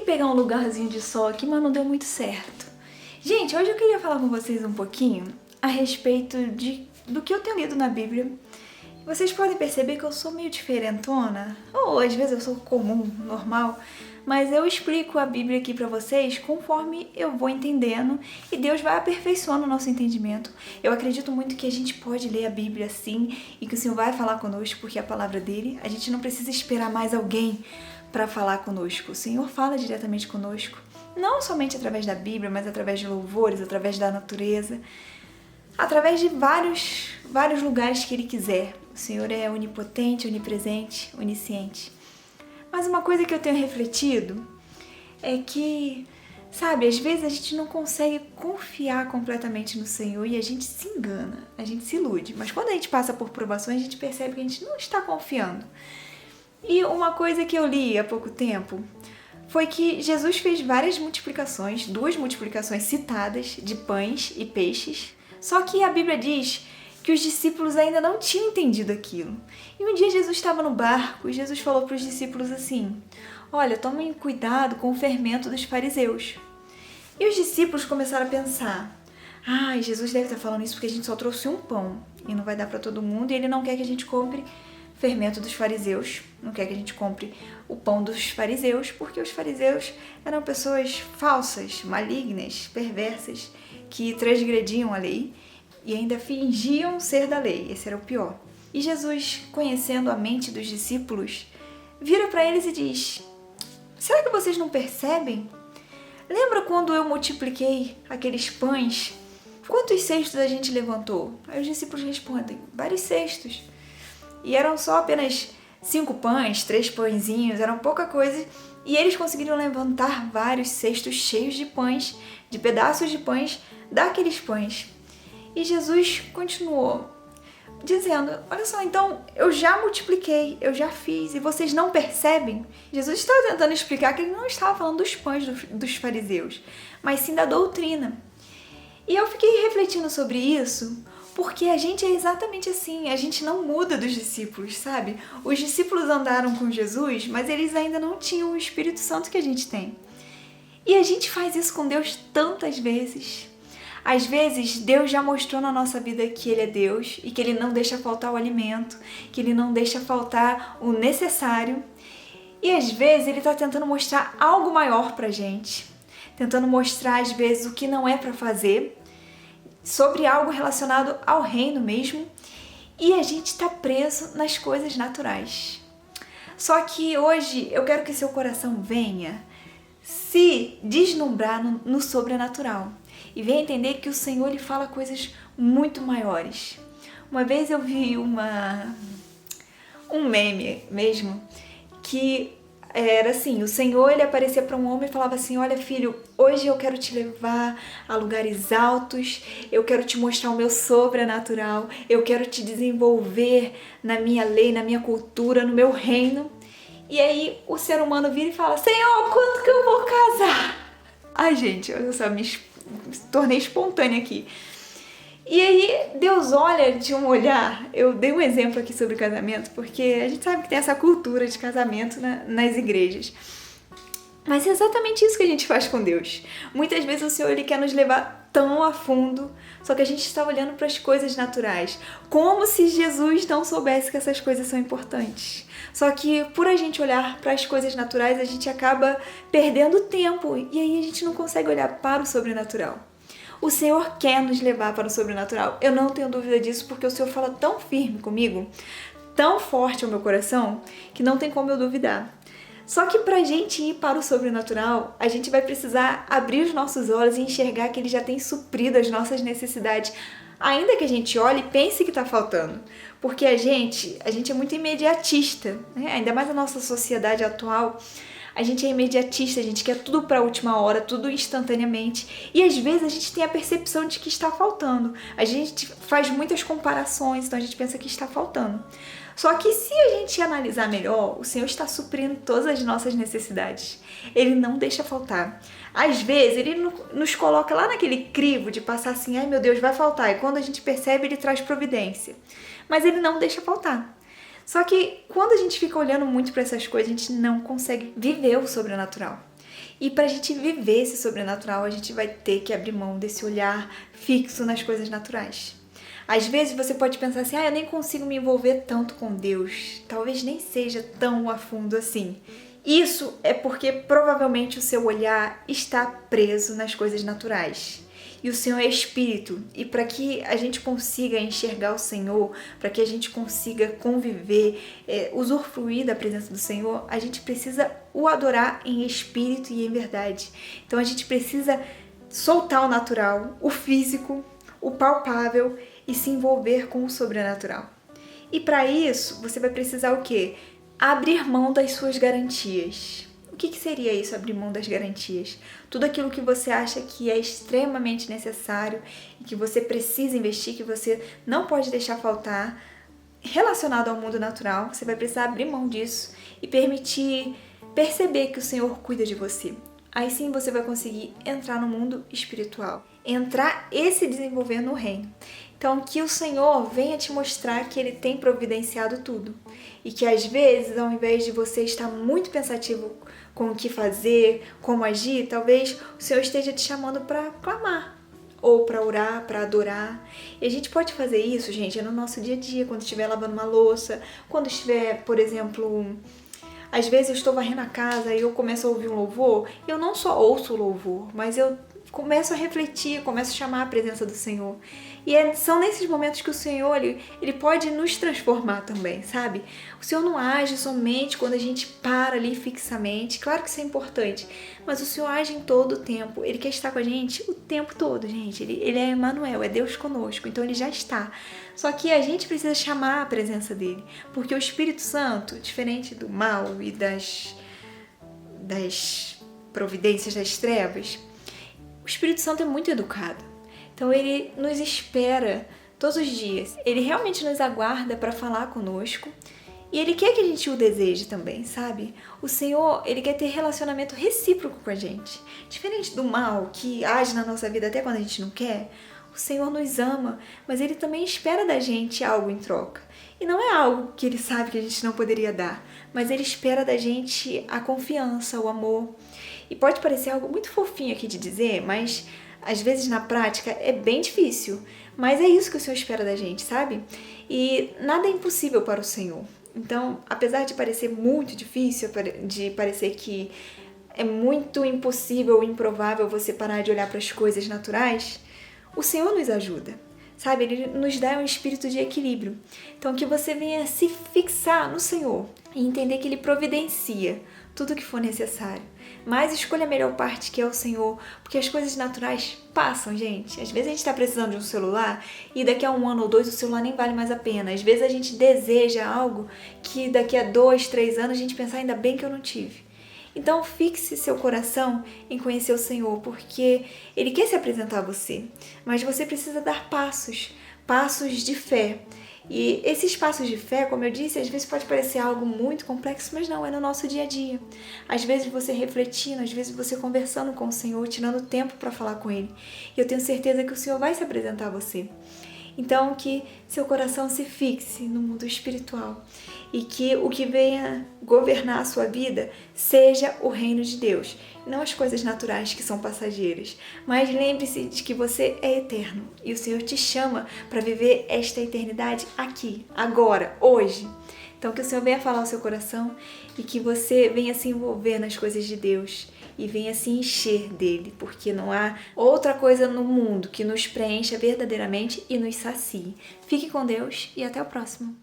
pegar um lugarzinho de sol aqui, mas não deu muito certo. Gente, hoje eu queria falar com vocês um pouquinho a respeito do que eu tenho lido na Bíblia. Vocês podem perceber que eu sou meio diferentona, ou às vezes eu sou comum, normal, mas eu explico a Bíblia aqui pra vocês conforme eu vou entendendo e Deus vai aperfeiçoando o nosso entendimento. Eu acredito muito que a gente pode ler a Bíblia assim e que o Senhor vai falar conosco porque é a palavra dele. A gente não precisa esperar mais alguém para falar conosco. O Senhor fala diretamente conosco, não somente através da Bíblia, mas através de louvores, através da natureza, através de vários lugares que Ele quiser. O Senhor é onipotente, onipresente, onisciente. Mas uma coisa que eu tenho refletido é que, sabe, às vezes a gente não consegue confiar completamente no Senhor e a gente se engana, a gente se ilude. Mas quando a gente passa por provações, a gente percebe que a gente não está confiando. E uma coisa que eu li há pouco tempo foi que Jesus fez várias multiplicações, 2 multiplicações citadas de pães e peixes, só que a Bíblia diz que os discípulos ainda não tinham entendido aquilo. E um dia Jesus estava no barco e Jesus falou para os discípulos assim: olha, tomem cuidado com o fermento dos fariseus. E os discípulos começaram a pensar: Jesus deve estar falando isso porque a gente só trouxe um pão e não vai dar para todo mundo e ele não quer que a gente compre fermento dos fariseus, não quer que a gente compre o pão dos fariseus, porque os fariseus eram pessoas falsas, malignas, perversas, que transgrediam a lei e ainda fingiam ser da lei. Esse era o pior. E Jesus, conhecendo a mente dos discípulos, vira para eles e diz: será que vocês não percebem? Lembra quando eu multipliquei aqueles pães? Quantos cestos a gente levantou? Aí os discípulos respondem: vários cestos. E eram só apenas 5 pães, 3 pãezinhos, eram pouca coisa. E eles conseguiram levantar vários cestos cheios de pães, de pedaços de pães, daqueles pães. E Jesus continuou dizendo: olha só, então eu já multipliquei, eu já fiz, e vocês não percebem? Jesus estava tentando explicar que ele não estava falando dos pães dos fariseus, mas sim da doutrina. E eu fiquei refletindo sobre isso, porque a gente é exatamente assim, a gente não muda dos discípulos, sabe? Os discípulos andaram com Jesus, mas eles ainda não tinham o Espírito Santo que a gente tem. E a gente faz isso com Deus tantas vezes. Às vezes, Deus já mostrou na nossa vida que Ele é Deus e que Ele não deixa faltar o alimento, que Ele não deixa faltar o necessário. E às vezes, Ele está tentando mostrar algo maior pra gente, tentando mostrar, às vezes, o que não é pra fazer, sobre algo relacionado ao reino mesmo, e a gente está preso nas coisas naturais. Só que hoje eu quero que seu coração venha se deslumbrar no sobrenatural e venha entender que o Senhor ele fala coisas muito maiores. Uma vez eu vi um meme mesmo que era assim: o Senhor ele aparecia para um homem e falava assim: olha filho, hoje eu quero te levar a lugares altos, eu quero te mostrar o meu sobrenatural, eu quero te desenvolver na minha lei, na minha cultura, no meu reino. E aí o ser humano vira e fala: Senhor, quando que eu vou casar? Ai gente, olha só, me tornei espontânea aqui. E aí Deus olha de um olhar, eu dei um exemplo aqui sobre casamento, porque a gente sabe que tem essa cultura de casamento nas igrejas. Mas é exatamente isso que a gente faz com Deus. Muitas vezes o Senhor ele quer nos levar tão a fundo, só que a gente está olhando para as coisas naturais, como se Jesus não soubesse que essas coisas são importantes. Só que por a gente olhar para as coisas naturais, a gente acaba perdendo tempo e aí a gente não consegue olhar para o sobrenatural. O Senhor quer nos levar para o sobrenatural. Eu não tenho dúvida disso, porque o Senhor fala tão firme comigo, tão forte ao meu coração, que não tem como eu duvidar. Só que para a gente ir para o sobrenatural, a gente vai precisar abrir os nossos olhos e enxergar que Ele já tem suprido as nossas necessidades, ainda que a gente olhe e pense que está faltando. Porque a gente é muito imediatista, né? Ainda mais a nossa sociedade atual. A gente é imediatista, a gente quer tudo para a última hora, tudo instantaneamente. E às vezes a gente tem a percepção de que está faltando. A gente faz muitas comparações, então a gente pensa que está faltando. Só que se a gente analisar melhor, o Senhor está suprindo todas as nossas necessidades. Ele não deixa faltar. Às vezes, Ele nos coloca lá naquele crivo de passar assim: ai meu Deus, vai faltar. E quando a gente percebe, Ele traz providência. Mas Ele não deixa faltar. Só que quando a gente fica olhando muito para essas coisas, a gente não consegue viver o sobrenatural. E para a gente viver esse sobrenatural, a gente vai ter que abrir mão desse olhar fixo nas coisas naturais. Às vezes você pode pensar assim, eu nem consigo me envolver tanto com Deus, talvez nem seja tão a fundo assim. Isso é porque provavelmente o seu olhar está preso nas coisas naturais. E o Senhor é Espírito, e para que a gente consiga enxergar o Senhor, para que a gente consiga conviver, usufruir da presença do Senhor, a gente precisa o adorar em espírito e em verdade. Então a gente precisa soltar o natural, o físico, o palpável e se envolver com o sobrenatural. E para isso, você vai precisar o quê? Abrir mão das suas garantias. O que seria isso, abrir mão das garantias? Tudo aquilo que você acha que é extremamente necessário e que você precisa investir, que você não pode deixar faltar, relacionado ao mundo natural, você vai precisar abrir mão disso e permitir perceber que o Senhor cuida de você. Aí sim você vai conseguir entrar no mundo espiritual, entrar e se desenvolver no reino. Então, que o Senhor venha te mostrar que Ele tem providenciado tudo. E que às vezes, ao invés de você estar muito pensativo com o que fazer, como agir, talvez o Senhor esteja te chamando para clamar, ou para orar, para adorar. E a gente pode fazer isso, gente, no nosso dia a dia, quando estiver lavando uma louça, quando estiver, por exemplo, às vezes eu estou varrendo a casa e eu começo a ouvir um louvor, e eu não só ouço o louvor, mas eu começo a refletir, começo a chamar a presença do Senhor. E são nesses momentos que o Senhor, ele pode nos transformar também, sabe? O Senhor não age somente quando a gente para ali fixamente. Claro que isso é importante, mas o Senhor age em todo o tempo. Ele quer estar com a gente o tempo todo, gente. Ele é Emmanuel, é Deus conosco, então Ele já está. Só que a gente precisa chamar a presença dEle, porque o Espírito Santo, diferente do mal e das providências das trevas, o Espírito Santo é muito educado. Então Ele nos espera todos os dias. Ele realmente nos aguarda para falar conosco. E Ele quer que a gente o deseje também, sabe? O Senhor, Ele quer ter relacionamento recíproco com a gente. Diferente do mal que age na nossa vida até quando a gente não quer, o Senhor nos ama, mas Ele também espera da gente algo em troca. E não é algo que Ele sabe que a gente não poderia dar, mas Ele espera da gente a confiança, o amor. E pode parecer algo muito fofinho aqui de dizer, mas às vezes na prática é bem difícil. Mas é isso que o Senhor espera da gente, sabe? E nada é impossível para o Senhor. Então, apesar de parecer muito difícil, de parecer que é muito impossível ou improvável você parar de olhar para as coisas naturais, o Senhor nos ajuda, sabe? Ele nos dá um espírito de equilíbrio. Então, que você venha se fixar no Senhor e entender que Ele providencia tudo o que for necessário. Mas escolha a melhor parte, que é o Senhor, porque as coisas naturais passam, gente. Às vezes a gente está precisando de um celular e daqui a 1 ano ou 2 o celular nem vale mais a pena. Às vezes a gente deseja algo que daqui a 2, 3 anos a gente pensa, ainda bem que eu não tive. Então fixe seu coração em conhecer o Senhor, porque Ele quer se apresentar a você. Mas você precisa dar passos de fé. E esses passos de fé, como eu disse, às vezes pode parecer algo muito complexo, mas não, é no nosso dia a dia. Às vezes você refletindo, às vezes você conversando com o Senhor, tirando tempo para falar com Ele. E eu tenho certeza que o Senhor vai se apresentar a você. Então, que seu coração se fixe no mundo espiritual e que o que venha governar a sua vida seja o reino de Deus, não as coisas naturais que são passageiras. Mas lembre-se de que você é eterno e o Senhor te chama para viver esta eternidade aqui, agora, hoje. Então, que o Senhor venha falar ao seu coração e que você venha se envolver nas coisas de Deus e venha se encher dele, porque não há outra coisa no mundo que nos preencha verdadeiramente e nos sacie. Fique com Deus e até o próximo.